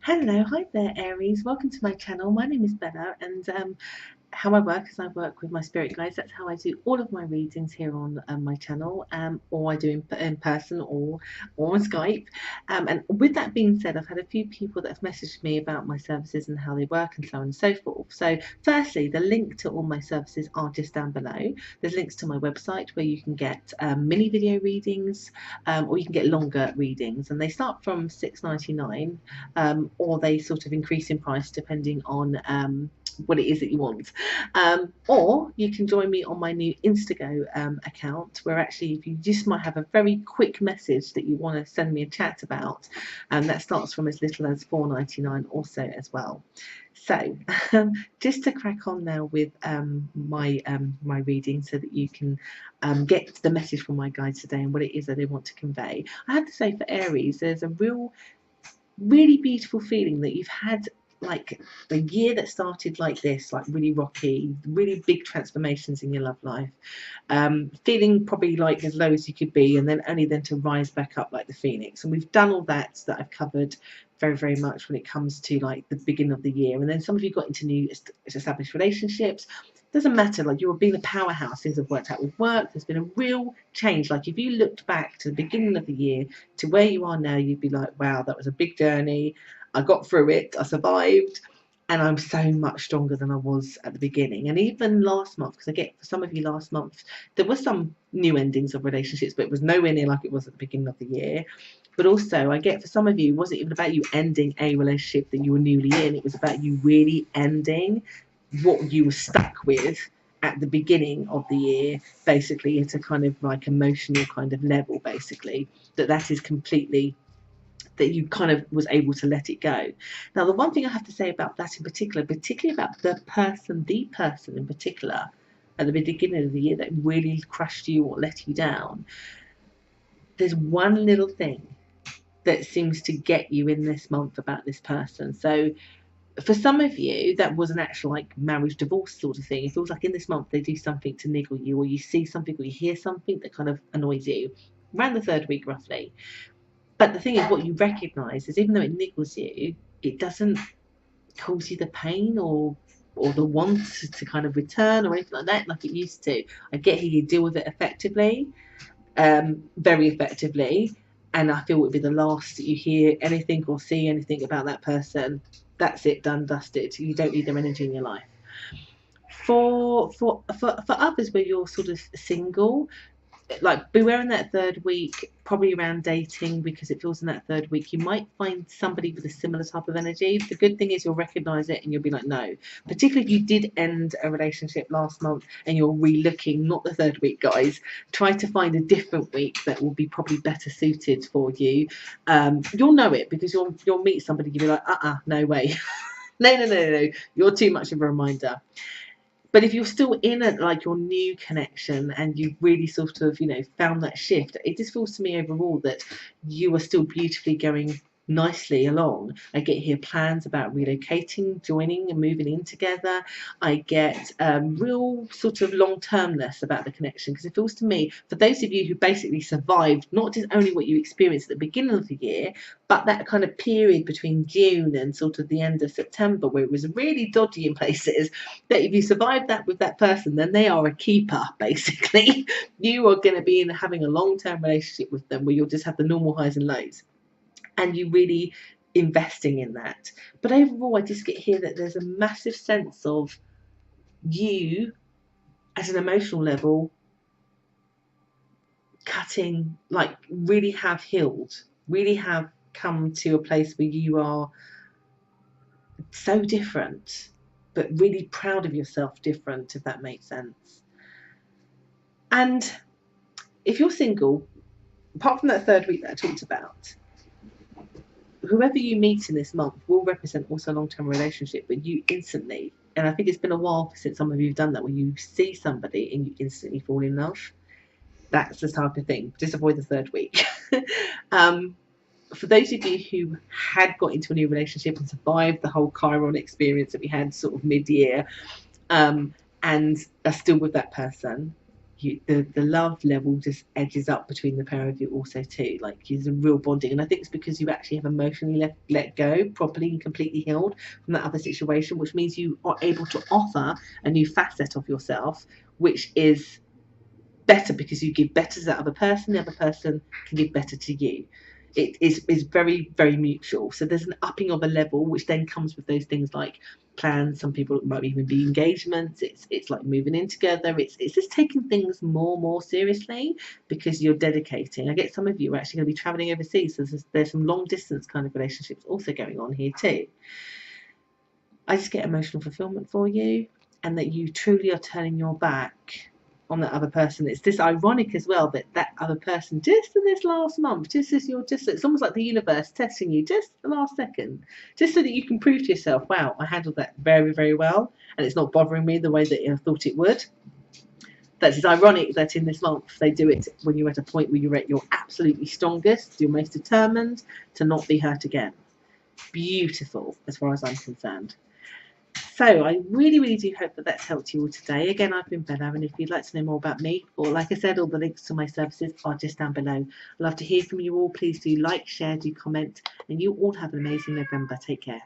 Hello, hi there, Aries. Welcome to my channel. My name is Bella, and how I work is I work with my spirit guides. That's how I do all of my readings here on my channel, or I do in person or on Skype. And with that being said, I've had a few people that have messaged me about my services and how they work and so on and so forth. So, firstly, the link to all my services are just down below. There's links to my website where you can get mini video readings, or you can get longer readings, and they start from £6.99, or they sort of increase in price depending on what it is that you want. Or you can join me on my new Instago account, where actually, if you just might have a very quick message that you want to send me a chat about, that starts from as little as £4.99 also as well. So just to crack on now with my reading, so that you can get the message from my guides today and what it is that they want to convey. I have to say, for Aries, there's a really beautiful feeling that you've had, like, a year that started like this, like really rocky, really big transformations in your love life, feeling probably like as low as you could be, and then only then to rise back up like the phoenix. And we've done all that I've covered very much when it comes to like the beginning of the year. And then some of you got into new established relationships. Doesn't matter, like, you're being a powerhouse, things have worked out with work, there's been a real change. Like, if you looked back to the beginning of the year to where you are now, you'd be like, wow, that was a big journey. I got through it, I survived, and I'm so much stronger than I was at the beginning. And even last month, because I get, for some of you, last month there was some new endings of relationships, but it was nowhere near like it was at the beginning of the year. But also, I get, for some of you, it wasn't even about you ending a relationship that you were newly in, it was about you really ending what you were stuck with at the beginning of the year, basically, at a kind of like emotional kind of level, basically, that is completely, that you kind of was able to let it go. Now, the one thing I have to say about that in particular, particularly about the person in particular at the beginning of the year that really crushed you or let you down, there's one little thing that seems to get you in this month about this person. So for some of you, that was an actual like marriage divorce sort of thing. It feels like in this month they do something to niggle you, or you see something or you hear something that kind of annoys you around the third week roughly. But the thing is, what you recognize is, even though it niggles you, it doesn't cause you the pain or the want to kind of return or anything like that, like it used to. I get how you deal with it effectively, very effectively, and I feel it would be the last that you hear anything or see anything about that person. That's it, done, dusted. You don't need their energy in your life. For others, where you're sort of single, like, beware in that third week, probably around dating, because it feels in that third week you might find somebody with a similar type of energy. The good thing is you'll recognize it and you'll be like, no. Particularly if you did end a relationship last month and you're re-looking, not the third week, guys. Try to find a different week that will be probably better suited for you. You'll know it, because you'll meet somebody, you'll be like, no way. No, you're too much of a reminder. But if you're still in a, like, your new connection, and you've really sort of, found that shift, it just feels to me overall that you are still beautifully going nicely along. I get here plans about relocating, joining and moving in together. I get real sort of long-termness about the connection, because it feels to me, for those of you who basically survived not just only what you experienced at the beginning of the year, but that kind of period between June and sort of the end of September, where it was really dodgy in places, that if you survive that with that person, then they are a keeper, basically. You are going to be having a long-term relationship with them, where you'll just have the normal highs and lows, and you really investing in that. But overall, I just get here that there's a massive sense of you at an emotional level cutting, like, really have healed, really have come to a place where you are so different, but really proud of yourself different, if that makes sense. And if you're single, apart from that third week that I talked about, whoever you meet in this month will represent also a long-term relationship, but you instantly, and I think it's been a while since some of you have done that, where you see somebody and you instantly fall in love. That's the type of thing. Just avoid the third week. For those of you who had got into a new relationship and survived the whole Chiron experience that we had sort of mid-year, and are still with that person, the love level just edges up between the pair of you also too. Like there's a real bonding, and I think it's because you actually have emotionally let go properly and completely healed from that other situation, which means you are able to offer a new facet of yourself, which is better because you give better to that other person, the other person can give better to you. It is very, very mutual. So there's an upping of a level, which then comes with those things like plans. Some people might even be engagements. It's like moving in together. It's just taking things more seriously because you're dedicating. I get some of you are actually going to be traveling overseas. So there's some long distance kind of relationships also going on here too. I just get emotional fulfillment for you, and that you truly are turning your back on that other person. It's just ironic as well that that other person, just in this last month, just as you're just, it's almost like the universe testing you just the last second, just so that you can prove to yourself, wow, I handled that very, very well, and it's not bothering me the way that I thought it would. That is ironic that in this month they do it when you're at a point where you're at your absolutely strongest, you're most determined to not be hurt again. Beautiful, as far as I'm concerned. So I really do hope that that's helped you all today. Again, I've been Bella, and if you'd like to know more about me, or like I said, all the links to my services are just down below. I'd love to hear from you all. Please do like, share, do comment, and you all have an amazing November. Take care.